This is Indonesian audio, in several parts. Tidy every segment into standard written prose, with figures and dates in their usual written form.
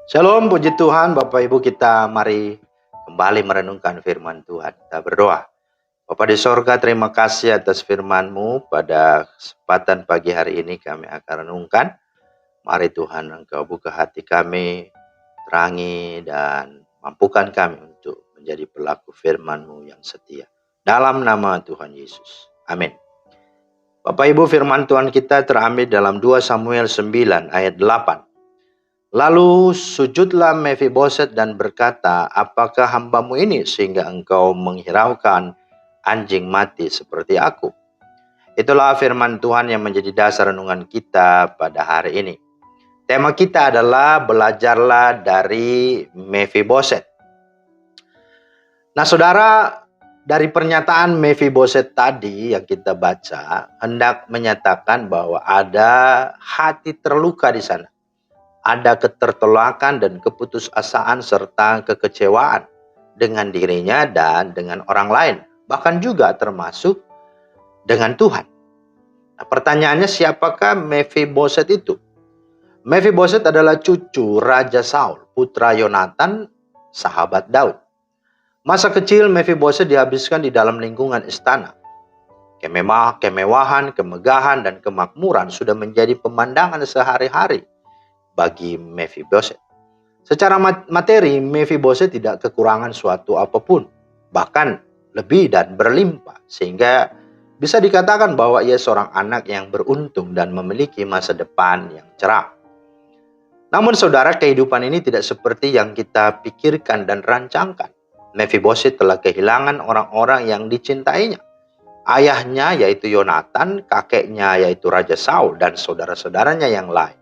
Shalom, puji Tuhan, Bapak Ibu, kita mari kembali merenungkan firman Tuhan. Kita berdoa. Bapa di sorga, terima kasih atas firman-Mu. Pada kesempatan pagi hari ini kami akan renungkan. Mari Tuhan, Engkau buka hati kami, terangi dan mampukan kami untuk menjadi pelaku firman-Mu yang setia. Dalam nama Tuhan Yesus. Amin. Bapak Ibu, firman Tuhan kita terambil dalam 2 Samuel 9 ayat 8. Lalu sujudlah Mefiboset dan berkata, apakah hambamu ini sehingga engkau menghiraukan anjing mati seperti aku? Itulah firman Tuhan yang menjadi dasar renungan kita pada hari ini. Tema kita adalah belajarlah dari Mefiboset. Nah saudara, dari pernyataan Mefiboset tadi yang kita baca, hendak menyatakan bahwa ada hati terluka di sana. Ada ketertolakan dan keputusasaan serta kekecewaan dengan dirinya dan dengan orang lain. Bahkan juga termasuk dengan Tuhan. Nah, pertanyaannya siapakah Mefiboset itu? Mefiboset adalah cucu Raja Saul, putra Yonatan, sahabat Daud. Masa kecil Mefiboset dihabiskan di dalam lingkungan istana. Kemewahan, kemegahan, dan kemakmuran sudah menjadi pemandangan sehari-hari bagi Mefiboset. Secara materi, Mefiboset tidak kekurangan suatu apapun, bahkan lebih dan berlimpah, sehingga bisa dikatakan bahwa ia seorang anak yang beruntung dan memiliki masa depan yang cerah. Namun saudara, kehidupan ini tidak seperti yang kita pikirkan dan rancangkan. Mefiboset telah kehilangan orang-orang yang dicintainya. Ayahnya yaitu Yonatan, kakeknya yaitu Raja Saul, dan saudara-saudaranya yang lain.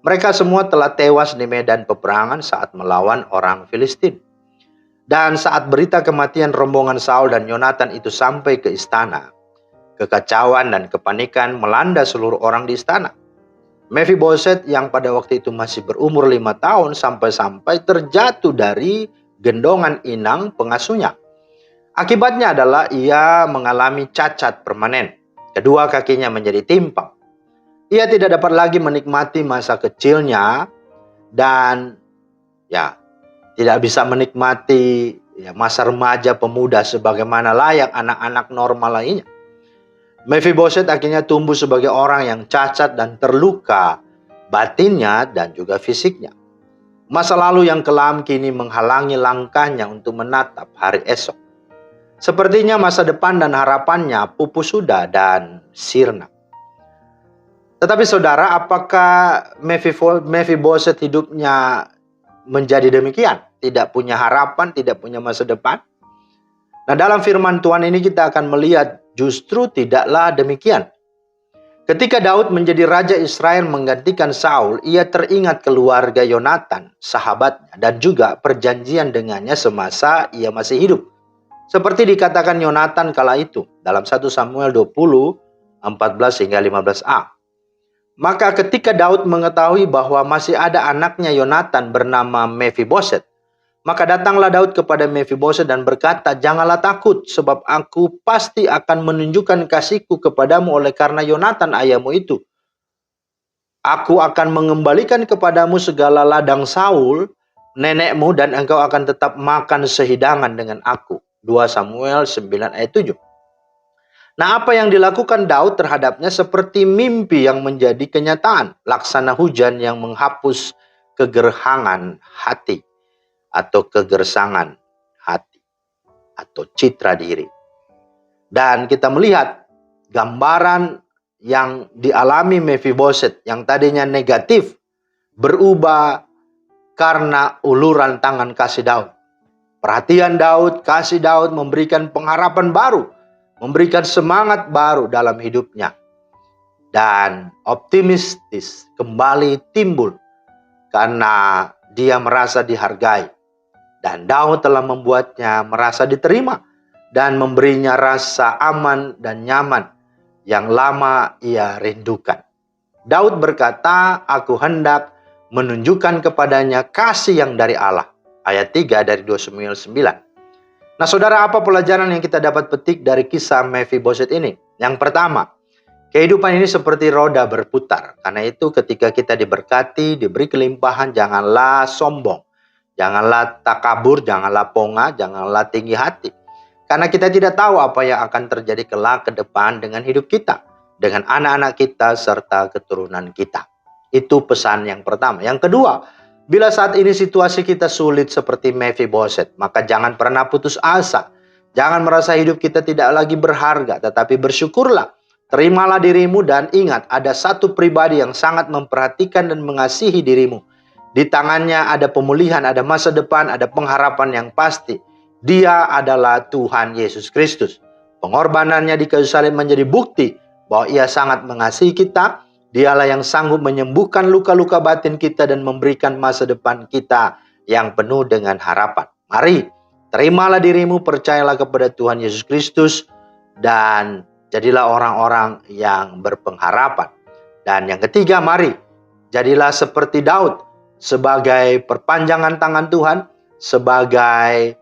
Mereka semua telah tewas di medan peperangan saat melawan orang Filistin. Dan saat berita kematian rombongan Saul dan Yonatan itu sampai ke istana, kekacauan dan kepanikan melanda seluruh orang di istana. Mefiboset yang pada waktu itu masih berumur 5 tahun sampai-sampai terjatuh dari gendongan inang pengasuhnya. Akibatnya adalah ia mengalami cacat permanen. Kedua kakinya menjadi timpang. Ia tidak dapat lagi menikmati masa kecilnya dan tidak bisa menikmati masa remaja pemuda sebagaimana layak anak-anak normal lainnya. Mefiboset akhirnya tumbuh sebagai orang yang cacat dan terluka batinnya dan juga fisiknya. Masa lalu yang kelam kini menghalangi langkahnya untuk menatap hari esok. Sepertinya masa depan dan harapannya pupus sudah dan sirna. Tetapi saudara, apakah Mefiboset hidupnya menjadi demikian? Tidak punya harapan, tidak punya masa depan? Nah, dalam firman Tuhan ini kita akan melihat justru tidaklah demikian. Ketika Daud menjadi raja Israel menggantikan Saul, ia teringat keluarga Yonatan, sahabatnya, dan juga perjanjian dengannya semasa ia masih hidup. Seperti dikatakan Yonatan kala itu dalam 1 Samuel 20, 14 hingga 15a. Maka ketika Daud mengetahui bahwa masih ada anaknya Yonatan bernama Mefiboset, maka datanglah Daud kepada Mefiboset dan berkata, janganlah takut, sebab aku pasti akan menunjukkan kasihku kepadamu oleh karena Yonatan ayahmu itu. Aku akan mengembalikan kepadamu segala ladang Saul, nenekmu, dan engkau akan tetap makan sehidangan dengan aku. 2 Samuel 9 ayat 7. Nah, apa yang dilakukan Daud terhadapnya seperti mimpi yang menjadi kenyataan. Laksana hujan yang menghapus kegerhangan hati atau kegersangan hati atau citra diri. Dan kita melihat gambaran yang dialami Mefiboset yang tadinya negatif berubah karena uluran tangan kasih Daud. Perhatian Daud, kasih Daud memberikan pengharapan baru, memberikan semangat baru dalam hidupnya. Dan optimistis kembali timbul karena dia merasa dihargai. Dan Daud telah membuatnya merasa diterima dan memberinya rasa aman dan nyaman yang lama ia rindukan. Daud berkata, aku hendak menunjukkan kepadanya kasih yang dari Allah. Ayat 3 dari 2 Samuel 9. Nah saudara, apa pelajaran yang kita dapat petik dari kisah Mefiboset ini? Yang pertama, Kehidupan ini seperti roda berputar. Karena itu ketika kita diberkati, diberi kelimpahan, janganlah sombong. Janganlah takabur, janganlah ponga, janganlah tinggi hati. Karena kita tidak tahu apa yang akan terjadi kelak ke depan dengan hidup kita, dengan anak-anak kita, serta keturunan kita. Itu pesan yang pertama. Yang kedua, bila saat ini situasi kita sulit seperti Mephiboset, maka jangan pernah putus asa. Jangan merasa hidup kita tidak lagi berharga, tetapi bersyukurlah. Terimalah dirimu dan ingat, ada satu pribadi yang sangat memperhatikan dan mengasihi dirimu. Di tangannya ada pemulihan, ada masa depan, ada pengharapan yang pasti. Dia adalah Tuhan Yesus Kristus. Pengorbanannya di kayu salib menjadi bukti bahwa ia sangat mengasihi kita. Dialah yang sanggup menyembuhkan luka-luka batin kita dan memberikan masa depan kita yang penuh dengan harapan. Mari, terimalah dirimu, percayalah kepada Tuhan Yesus Kristus, dan jadilah orang-orang yang berpengharapan. Dan yang ketiga, mari jadilah seperti Daud, sebagai perpanjangan tangan Tuhan, sebagai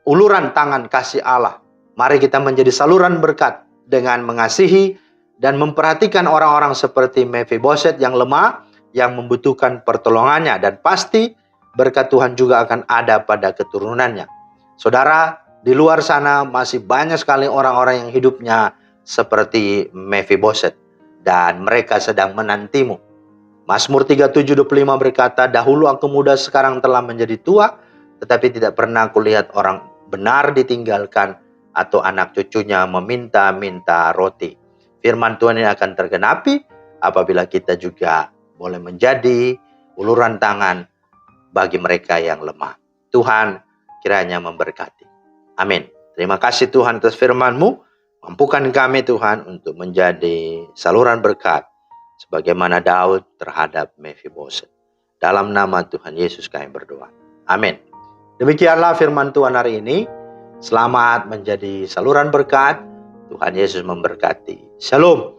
uluran tangan kasih Allah. Mari kita menjadi saluran berkat dengan mengasihi dan memperhatikan orang-orang seperti Mephiboset yang lemah, yang membutuhkan pertolongannya. Dan pasti berkat Tuhan juga akan ada pada keturunannya. Saudara, di luar sana masih banyak sekali orang-orang yang hidupnya seperti Mephiboset, dan mereka sedang menantimu. Mazmur 37:25 berkata, dahulu aku muda, sekarang telah menjadi tua, tetapi tidak pernah kulihat orang benar ditinggalkan atau anak cucunya meminta-minta roti. Firman Tuhan ini akan tergenapi apabila kita juga boleh menjadi uluran tangan bagi mereka yang lemah. Tuhan kiranya memberkati. Amin. Terima kasih Tuhan atas firman-Mu. Mampukan kami Tuhan untuk menjadi saluran berkat sebagaimana Daud terhadap Mephiboset. Dalam nama Tuhan Yesus kami berdoa. Amin. Demikianlah firman Tuhan hari ini. Selamat menjadi saluran berkat. Tuhan Yesus memberkati. Shalom.